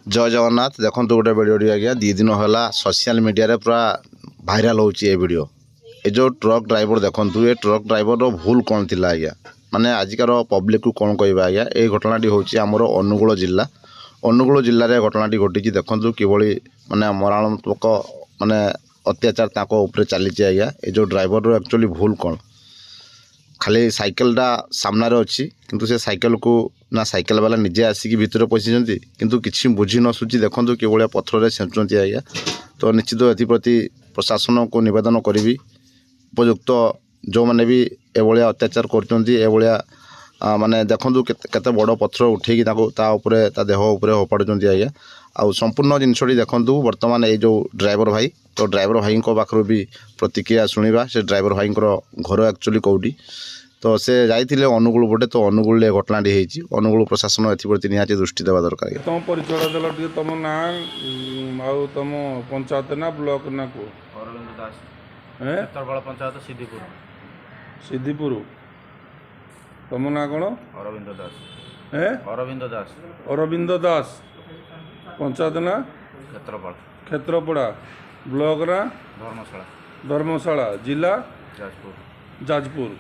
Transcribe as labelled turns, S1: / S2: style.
S1: जय जगन्नाथ देखो गोटे भिडियो आज्ञा 2 दिन है सोशल मीडिया पूरा भाइराल होची ए वीडियो। ये जो ट्रक ड्राइवर देखो ये ट्रक ड्राइवर रो भूल कौन थी आज्ञा माने आजिकार पब्लिक को कौन कह आज्ञा ये घटनाटी हूँ आमर अनुगुल जिले में घटनाटी घटी देखु किभली माने मरणात्मक माने अत्याचार ताको चली आज्ञा। ये जो ड्राइवर रो एक्चुअली भूल कौन खाली साइकेलटा सामने अच्छी किंतु से साइकेल को ना साइकेल वाला निजे आसिक भितर पशिंट किंतु किसी बुझी न सुझी देखो कि भाया पथर सेचुंट आज्ञा। तो निश्चित एप्रति प्रशासन को निवेदन करी उपयुक्त जो मैंने भी एभलिया अत्याचार कर माने देखो केते बड़ पथर उठेकी ता देह उपर होपाड़ुंट आज्ञा। आ संपूर्ण जिनसटी देखो बर्तमान ये जो ड्राइवर भाई तो ड्राइवर भाई पाखु भी प्रतिक्रिया शुणा से ड्राइवर भाई घर एक्चुअली कौटी तो से जाइए अनुगुल पटे तो अनुगुल घटनाटी होती अनुगुल प्रशासन एप्रति निहाती दृष्टि देवा दरकार।
S2: तुम परिचय देल टे तुम ना आउ तुम पंचायत ना ब्लॉक ना को
S3: अरविंद दास
S2: हैं
S3: तरबड़ पंचायत सिद्धिपुर
S2: सिद्धिपुर तुम ना कौन
S3: अरविंद दास
S2: हैं
S3: अरविंद दास
S2: अरविंद दास पंचायत ना
S3: क्षेत्रफल
S2: क्षेत्रपड़ा ब्लॉक ना
S3: धर्मशाला
S2: धर्मशाला जिला
S3: जाजपुर
S2: जाजपुर।